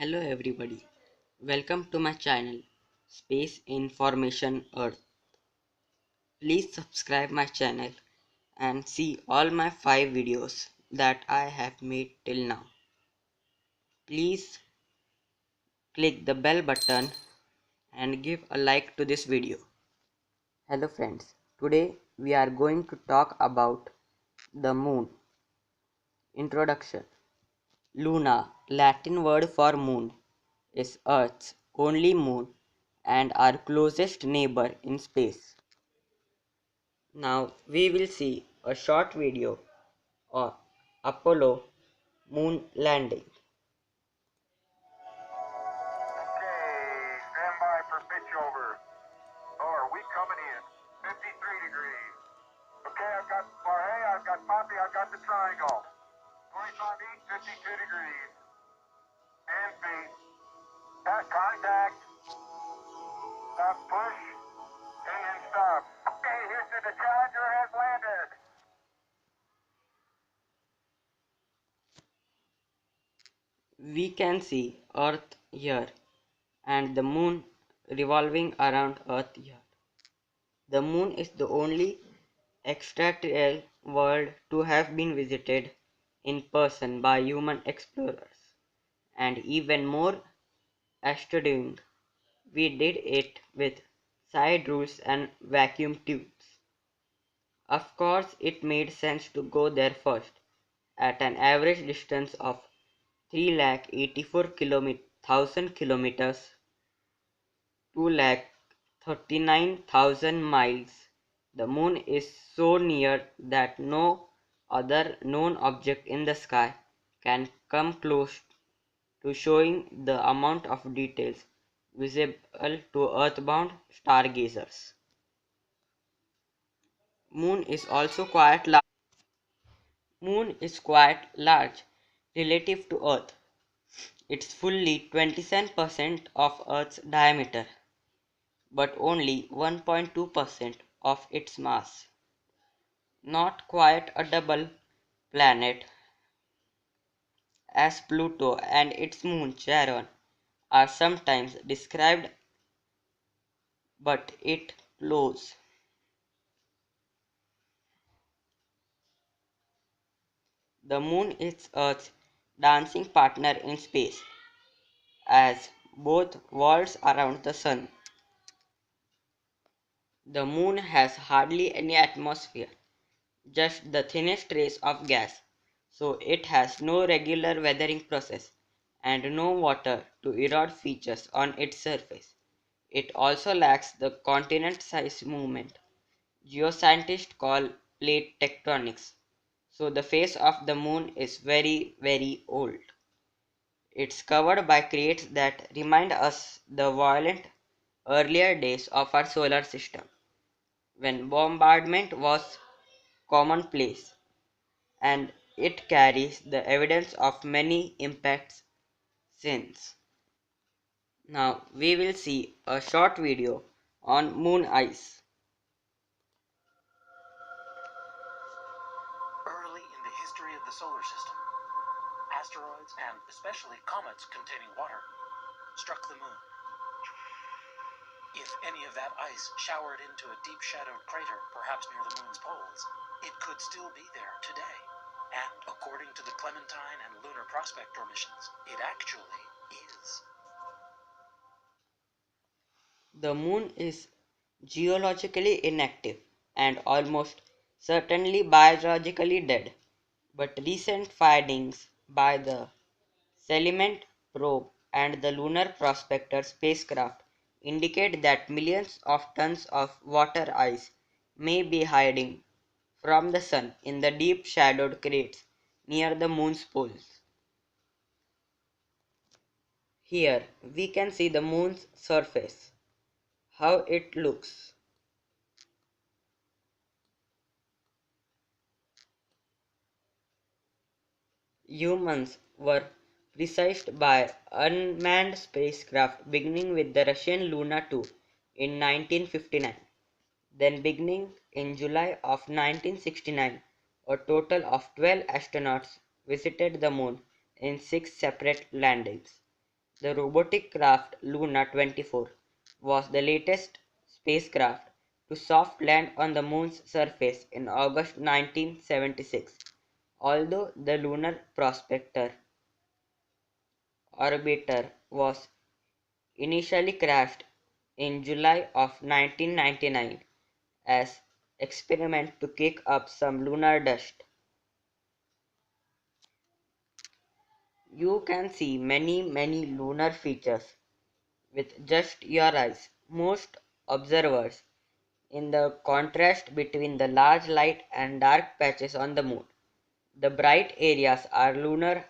Hello everybody, welcome to my channel Space Information Earth. Please subscribe my channel and see all my 5 videos that I have made till now. Please click the bell button and give a like to this video. Hello friends, today we are going to talk about the moon. Introduction. Luna, Latin word for moon, is Earth's only moon and our closest neighbor in space. Now we will see a short video of Apollo moon landing. Okay, stand by for pitch over. Oh, are we coming in? 53 degrees. Okay, I've got Jorge, I've got Poppy, I've got the triangle. 25 east, 52 degrees. And feet. Got contact. Stop push. And stop. Okay, Houston, the Challenger has landed. We can see Earth here and the moon revolving around Earth here. The moon is the only extraterrestrial world to have been visited in person by human explorers. And even more astonishing, we did it with side rules and vacuum tubes. Of course, it made sense to go there first, at an average distance of 384,000 kilometers, 239,000 miles. The moon is so near that no other known object in the sky can come close to showing the amount of details visible to earthbound stargazers. Moon is also quite large. Moon is quite large relative to Earth. It's fully 27% of Earth's diameter, but only 1.2% of its mass. Not quite a double planet, as Pluto and its moon Charon are sometimes described, but it close. The moon is Earth's dancing partner in space, as both revolves around the sun. The moon has hardly any atmosphere, just the thinnest trace of gas, so it has no regular weathering process and no water to erode features on its surface. It also lacks the continent-size movement geoscientists call plate tectonics, so the face of the moon is very, very old. It's covered by craters that remind us the violent earlier days of our solar system, when bombardment was commonplace, and it carries the evidence of many impacts since. Now we will see a short video on moon ice. Early in the history of the solar system, asteroids and especially comets containing water struck the moon. If any of that ice showered into a deep-shadowed crater, perhaps near the moon's poles, it could still be there today. And according to the Clementine and Lunar Prospector missions, it actually is. The moon is geologically inactive and almost certainly biologically dead, but recent findings by the Sediment probe and the Lunar Prospector spacecraft indicate that millions of tons of water ice may be hiding from the sun in the deep shadowed craters near the moon's poles. Here we can see the moon's surface, how it looks. Humans were preceded by unmanned spacecraft beginning with the Russian Luna 2 in 1959. Then beginning in July of 1969, a total of 12 astronauts visited the moon in 6 separate landings. The robotic craft Luna 24 was the latest spacecraft to soft land on the Moon's surface in August 1976. Although the Lunar Prospector orbiter was initially crashed in July of 1999 as experiment to kick up some lunar dust. You can see many lunar features with just your eyes. Most observers in the contrast between the large light and dark patches on the moon. The bright areas are lunar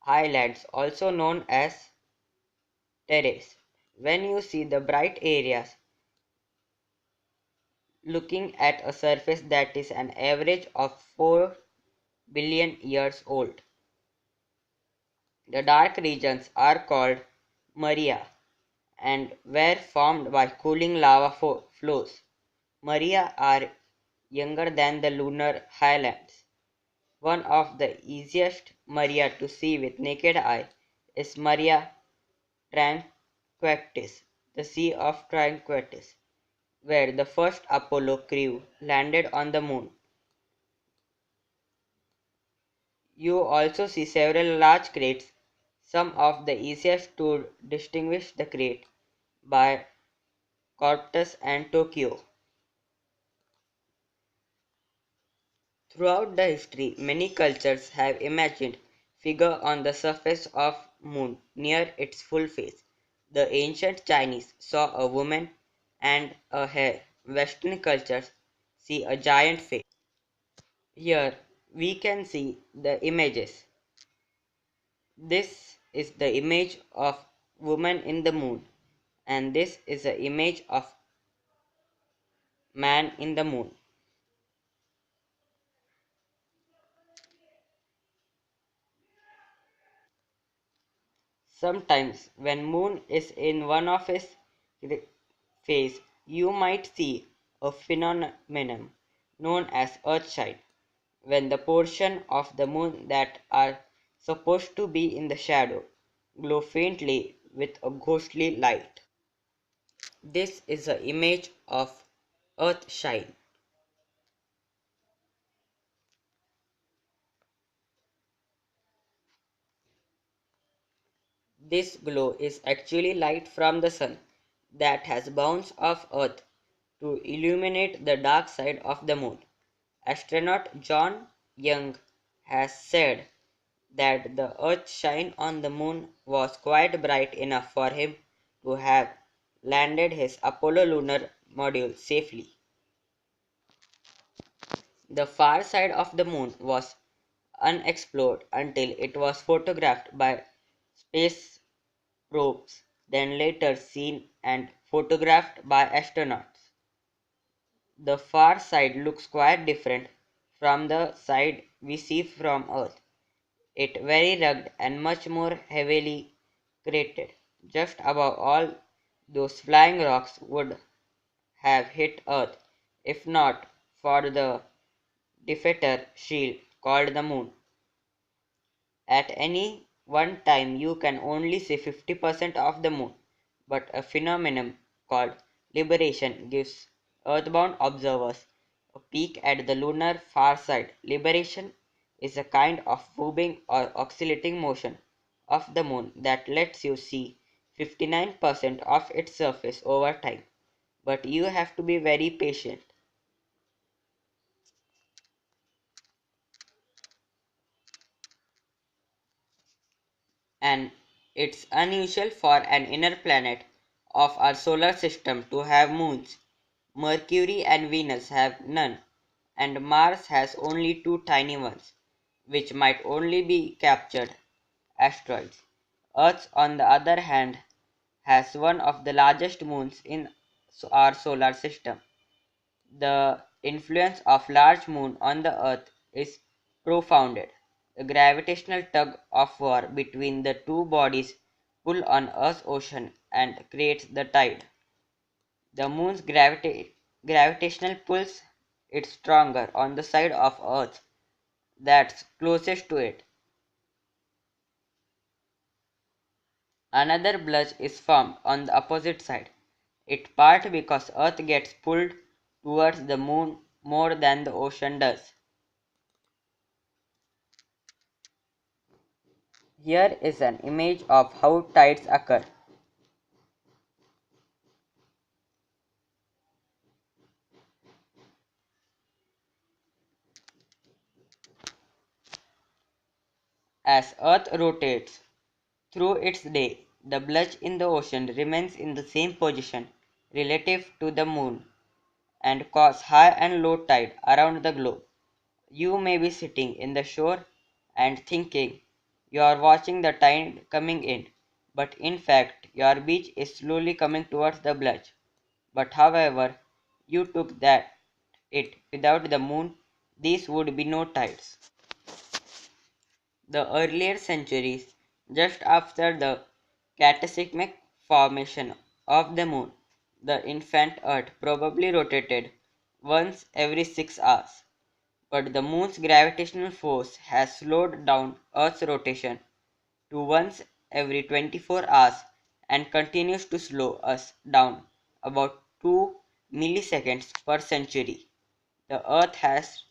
highlands, also known as terrace. When you see the bright areas looking at a surface that is an average of 4 billion years old. The dark regions are called Maria and were formed by cooling lava flows. Maria are younger than the lunar highlands. One of the easiest Maria to see with naked eye is Maria Tranquilitatis, the Sea of Tranquility, where the first Apollo crew landed on the moon. You also see several large craters, some of the easiest to distinguish the crate by Corpus and Tokyo. Throughout the history, many cultures have imagined figure on the surface of moon near its full face. The ancient Chinese saw a woman and a hare. Western cultures see a giant face. Here we can see the images. This is the image of woman in the moon, and this is the image of man in the moon. Sometimes when moon is in one of its phase, you might see a phenomenon known as earthshine, when the portion of the moon that are supposed to be in the shadow glow faintly with a ghostly light. This is an image of earthshine. This glow is actually light from the sun that has bounced off Earth to illuminate the dark side of the moon. Astronaut John Young has said that the Earth's shine on the moon was quite bright enough for him to have landed his Apollo lunar module safely. The far side of the moon was unexplored until it was photographed by space probes, then later seen and photographed by astronauts. The far side looks quite different from the side we see from Earth. It very rugged and much more heavily cratered. Just above all those flying rocks would have hit Earth if not for the deflector shield called the moon. At any one time you can only see 50% of the moon, but a phenomenon called libration gives earthbound observers a peek at the lunar far side. Libration is a kind of bobbing or oscillating motion of the moon that lets you see 59% of its surface over time, but you have to be very patient. And it's unusual for an inner planet of our solar system to have moons. Mercury and Venus have none, and Mars has only two tiny ones, which might only be captured asteroids. Earth, on the other hand, has one of the largest moons in our solar system. The influence of large moon on the Earth is profound. The gravitational tug of war between the two bodies pull on Earth's ocean and creates the tide. The moon's gravitational pulls is stronger on the side of Earth that's closest to it. Another bulge is formed on the opposite side. It part because Earth gets pulled towards the moon more than the ocean does. Here is an image of how tides occur. As Earth rotates through its day, the bulge in the ocean remains in the same position relative to the moon and cause high and low tide around the globe. You may be sitting in the shore and thinking you are watching the tide coming in, but in fact your beach is slowly coming towards the bulge. But however you took that it without the moon, these would be no tides. The earlier centuries, just after the cataclysmic formation of the moon, the infant Earth probably rotated once every 6 hours. But the moon's gravitational force has slowed down Earth's rotation to once every 24 hours and continues to slow us down about 2 milliseconds per century. The Earth has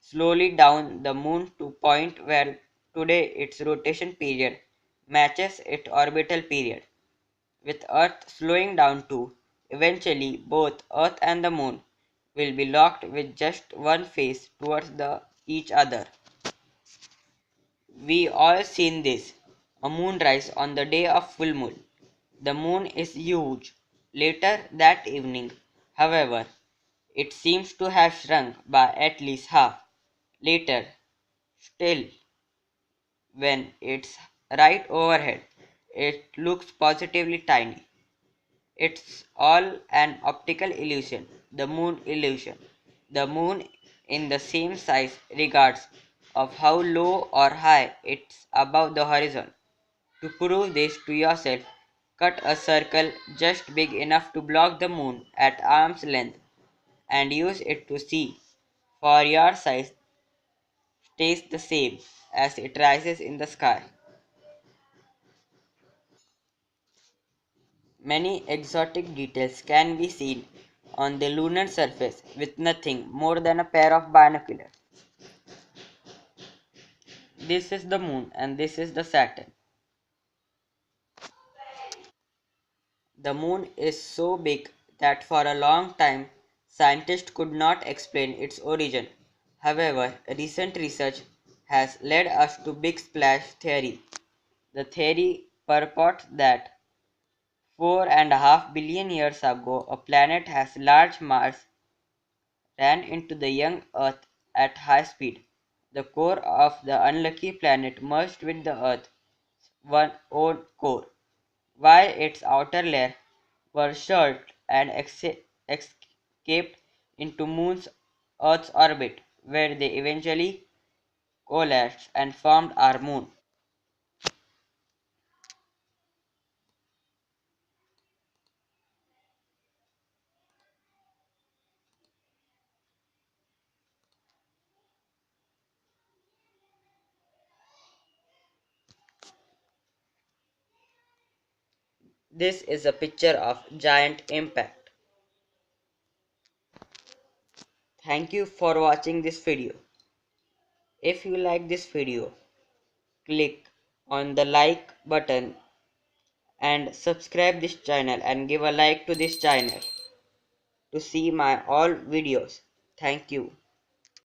slowly down the moon to point where today its rotation period matches its orbital period. With Earth slowing down too, eventually both Earth and the moon will be locked with just one face towards each other. We all seen this, a moonrise on the day of full moon. The moon is huge. Later that evening, however, it seems to have shrunk by at least half. Later, still, when it's right overhead, it looks positively tiny. It's all an optical illusion, the moon illusion. The moon in the same size regardless of how low or high it's above the horizon. To prove this to yourself, cut a circle just big enough to block the moon at arm's length and use it to see for your size stays the same as it rises in the sky. Many exotic details can be seen on the lunar surface with nothing more than a pair of binoculars. This is the moon and this is the Saturn. The moon is so big that for a long time scientists could not explain its origin. However, recent research has led us to Big Splash theory. The theory purports that 4.5 billion years ago a planet has large mass ran into the young Earth at high speed. The core of the unlucky planet merged with the Earth's own core, while its outer layer was short and escaped into Moon's Earth's orbit, where they eventually coalesced and formed our Moon. This is a picture of giant impact. Thank you for watching this video. If you like this video, click on the like button and subscribe this channel and give a like to this channel to see my all videos. Thank you.